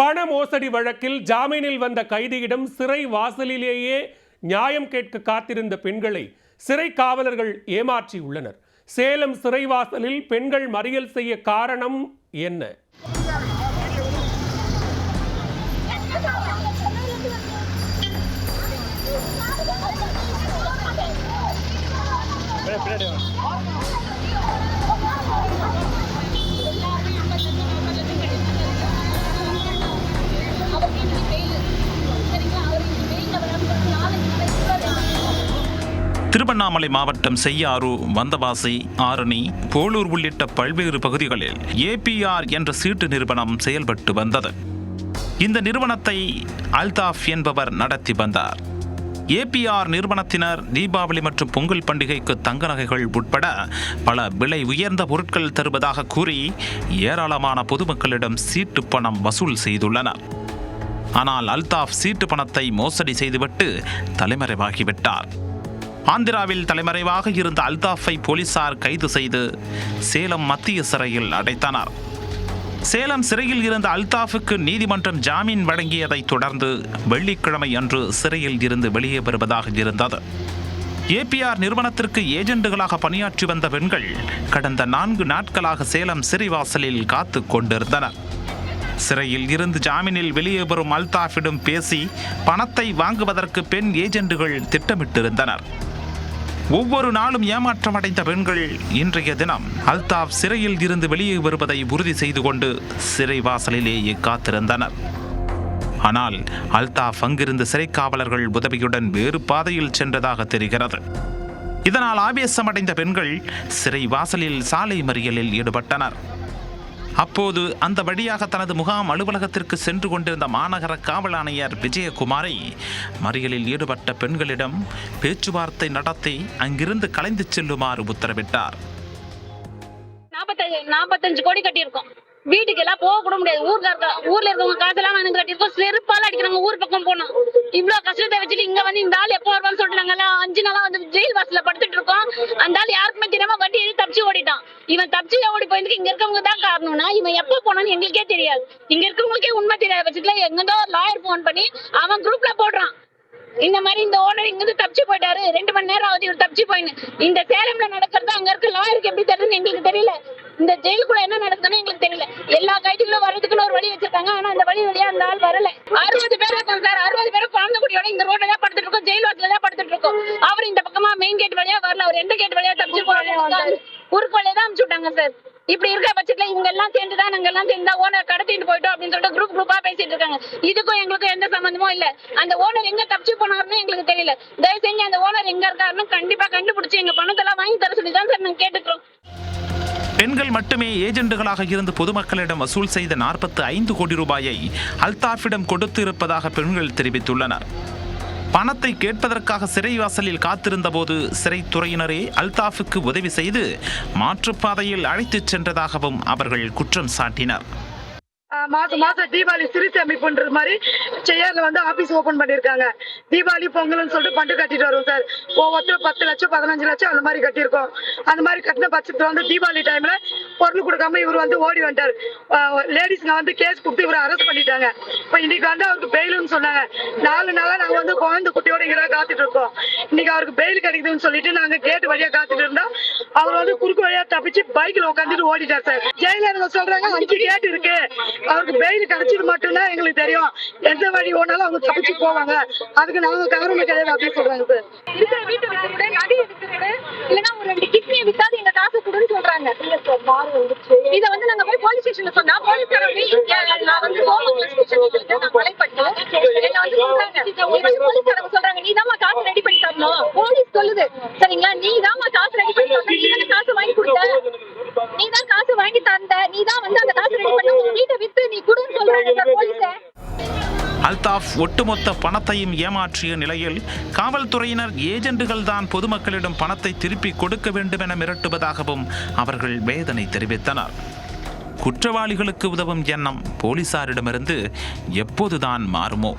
பண மோசடி வழக்கில் ஜாமீனில் வந்த கைதியிடம் சிறை வாசலிலேயே நியாயம் கேட்க காத்திருந்த பெண்களை சிறை காவலர்கள் ஏமாற்றியுள்ளனர். சேலம் சிறைவாசலில் பெண்கள் மறியல் செய்ய காரணம் என்ன? திருவண்ணாமலை மாவட்டம் செய்யாறு, வந்தவாசி, ஆரணி, போலூர் உள்ளிட்ட பல்வேறு பகுதிகளில் APR என்ற சீட்டு நிறுவனம் செயல்பட்டு வந்தது. இந்த நிறுவனத்தை அல்தாஃப் என்பவர் நடத்தி வந்தார். APR நிறுவனத்தினர் தீபாவளி மற்றும் பொங்கல் பண்டிகைக்கு தங்க நகைகள் உட்பட பல விலை உயர்ந்த பொருட்கள் தருவதாக கூறி ஏராளமான பொதுமக்களிடம் சீட்டு பணம் வசூல் செய்துள்ளனர். ஆனால் அல்தாஃப் சீட்டு பணத்தை மோசடி செய்துவிட்டு தலைமறைவாகிவிட்டார். ஆந்திராவில் தலைமறைவாக இருந்த அல்தாஃபை போலீசார் கைது செய்து சேலம் மத்திய சிறையில் அடைத்தனர். சேலம் சிறையில் இருந்த அல்தாஃபுக்கு நீதிமன்றம் ஜாமீன் வழங்கியதைத் தொடர்ந்து வெள்ளிக்கிழமை அன்று சிறையில் இருந்து வெளியே வருவதாக இருந்தது. APR நிறுவனத்திற்கு ஏஜென்ட்டுகளாக பணியாற்றி வந்த பெண்கள் கடந்த 4 நாட்களாக சேலம் சிறைவாசலில் காத்து கொண்டிருந்தனர். சிறையில் இருந்து ஜாமீனில் வெளியே வரும் அல்தாஃபிடம் பேசி பணத்தை வாங்குவதற்கு பெண் ஏஜென்ட்டுகள் திட்டமிட்டிருந்தனர். ஒவ்வொரு நாளும் ஏமாற்றமடைந்த பெண்கள் இன்றைய தினம் அல்தாஃப் சிறையில் இருந்து வெளியே வருவதை உறுதி செய்து கொண்டு சிறைவாசலிலேயே காத்திருந்தனர். ஆனால் அல்தாஃப் அங்கிருந்து சிறை காவலர்கள் உதவியுடன் வேறு பாதையில் சென்றதாக தெரிகிறது. இதனால் ஆவேசமடைந்த பெண்கள் சிறைவாசலில் சாலை மறியலில் ஈடுபட்டனர். அப்போது அந்த வழியாக தனது முகாம் அலுவலகத்திற்கு சென்று கொண்டிருந்த மாநகர காவல் ஆணையர் விஜயகுமாரை மறியலில் ஈடுபட்ட பெண்களிடம் பேச்சுவார்த்தை நடத்தி அங்கிருந்து கலைந்து செல்லுமாறு உத்தரவிட்டார். 45 கோடி கட்டியிருக்கோம். வீட்டுக்கு எல்லாம் போக கூட முடியாது. ஊர்ல இருக்கவங்க காசெல்லாம் வாங்கி கட்டியிருக்கோம். செருப்பால அடிக்கிறாங்க. ஊர் பக்கம் போனோம். இவ்வளவு கஷ்டத்தை வச்சுட்டு இங்க வந்து இந்த ஆள் எப்போ வருவான்னு சொல்லிட்டு நாங்க 5 நாளா வந்து ஜெயில் வாசல்ல படுத்துட்டு இருக்கோம். அந்த ஆள் யாருக்குமே தெரியாம வண்டி எழுதி தப்பிச்சு ஓடிட்டான். இவன் தப்பிச்சு ஓடி போயிருக்கு. இங்க இருக்கவங்க தான் காரணம்னா இவன் எப்போ போனான்னு எங்களுக்கே தெரியாது. இங்க இருக்கவங்களுக்கே உண்மை தெரியாத பட்சத்துல எங்கேதோ ஒரு லாயர் போன் பண்ணி அவன் குரூப்ல போடுறான். இந்த மாதிரி இந்த ஓனர் இங்கிருந்து தப்பிச்சு போயிட்டாரு. 2 மணி நேரம் ஆகுது இவர் தப்பிச்சு போயின்னு. இந்த சேலம்ல நடக்கிறது அங்க இருக்க லாயருக்கு எப்படி தெரியுதுன்னு எங்களுக்கு தெரியல. இந்த ஜெயிலுக்குள்ள என்ன நடக்குதுன்னு எங்களுக்கு தெரியல. எல்லா கைதிகளும் வர்றதுக்குன்னு ஒரு வழி வச்சிருக்காங்க. ஆனா அந்த வழியா அந்த ஆள் வரல. 60 பேர் இருக்கோம் சார். 60 பேரும் குழந்தை குடியோட இந்த ரோட்ல தான் படுத்துட்டு இருக்கோம். ஜெயில் வாசல்ல தான் படுத்துட்டு இருக்கோம். அவர் இந்த பக்கமா மெயின் கேட் வழியா வரல. அவர் எந்த கேட் வழியா தப்பிச்சு போறாங்க. குறுக்கு வழியா தான் அனுப்பிச்சு விட்டாங்க சார். இப்படி இருக்க பட்சத்துல இவங்க எல்லாம் சேர்ந்துதான் நாங்க எல்லாம் சேர்ந்தா ஓனர் கடத்திட்டு போயிட்டோம் அப்படின்னு சொல்லிட்டு குரூப்பா பேசிட்டு இருக்காங்க. இதுக்கும் எங்களுக்கும் எந்த சம்பந்தமும் இல்ல. அந்த ஓனர் எங்க தப்பிச்சு போனாருன்னு எங்களுக்கு தெரியல. தயவு செஞ்சு அந்த ஓனர் எங்க இருக்காருன்னு கண்டிப்பா கண்டுபிடிச்சு எங்க பணத்தெல்லாம் வாங்கி தர சொல்லி தான் சார் நாங்க கேட்டுக்கிறோம். பெண்கள் மட்டுமே ஏஜென்ட்டுகளாக இருந்து பொதுமக்களிடம் வசூல் செய்த 45 கோடி ரூபாயை அல்தாஃபிடம் கொடுத்து இருப்பதாக பெண்கள் தெரிவித்துள்ளனர். பணத்தை கேட்பதற்காக சிறைவாசலில் காத்திருந்த போது சிறைத்துறையினரே அல்தாஃபுக்கு உதவி செய்து மாற்றுப்பாதையில் அழைத்துச் சென்றதாகவும் அவர்கள் குற்றம் சாட்டினர். மாசம் தீபாவளி சிறு சேமிப்புன்றது மாதிரி செய்யார்ல வந்து ஆபீஸ் ஓபன் பண்ணிருக்காங்க. தீபாவளி பொங்கல்னு சொல்லிட்டு பண்டு கட்டிட்டு வரும் சார். ஒவ்வொருத்தரும் 10 லட்சம் 15 லட்சம் அந்த மாதிரி கட்டியிருக்கோம். அந்த மாதிரி கட்டின பட்சத்துல வந்து தீபாவளி டைம்ல பொருள் கொடுக்காம இவர் வந்து ஓடி வந்துட்டார். லேடிஸ்ங்க வந்து கேஸ் கொடுத்து இவரை அரெஸ்ட் பண்ணிட்டாங்க. இப்ப இன்னைக்கு வந்து அவருக்கு பெயிலுன்னு சொன்னாங்க. 4 நாளா நாங்க வந்து குழந்தை குட்டியோட இங்க காத்துட்டு இருக்கோம். இன்னைக்கு அவருக்கு பெயில் கிடைக்குதுன்னு சொல்லிட்டு நாங்க கேட்டு வழியா காத்துட்டு இருந்தோம். அவர் வந்து குறுக்கு வழியா தப்பிச்சு பைக்ல உட்காந்துட்டு ஓடிட்டார் சார். ஜெயிலருங்க சொல்றாங்க 5 கேட் இருக்கு, அவருக்கு பெயில் கிடைச்சது மட்டும்தான் எங்களுக்கு தெரியும். எந்த வழி ஓனாலும் அவங்க தப்பிச்சு போவாங்க. அதுக்கு நாங்க காரணம் கிடையாது அப்படின்னு சொல்றாங்க சார். இருக்கிற வீட்டு விட்டு நகை எடுத்துட்டு இல்லைன்னா ஒரு 2 கிட்னியை வித்தாது எங்க காசு கொடுன்னு சொல்றாங்க. இதை வந்து நாங்க போய் போலீஸ் ஸ்டேஷன்ல சொன்னா போலீஸ்காரங்க நான் வந்து போலீஸ் ஸ்டேஷன்ல நான் கொலைப்பட்டு என்ன வந்து போலீஸ்காரங்க சொல்றாங்க நீதாம்மா காசு ரெடி பண்ணி தரணும். போலீஸ் சொல்லுது சரிங்களா, நீதாம்மா காசு ரெடி பண்ணி தரணும், நீதானே காசு வாங்கி கொடுத்த, நீதான் காசு வாங்கி தந்த, நீதான் வந்து அந்த காசு ரெடி பண்ணி வீட்டை வித்து நீ கொடுன்னு சொல்றாங்க சார் போலீஸ. அல்தாஃப் ஒட்டுமொத்த பணத்தையும் ஏமாற்றிய நிலையில் காவல்துறையினர் ஏஜென்ட்டுகள் தான் பொதுமக்களிடம் பணத்தை திருப்பி கொடுக்க வேண்டும் என மிரட்டுவதாகவும் அவர்கள் வேதனை தெரிவித்தனர். குற்றவாளிகளுக்கு உதவும் எண்ணம் போலீசாரிடமிருந்து எப்போதுதான் மாறுமோ?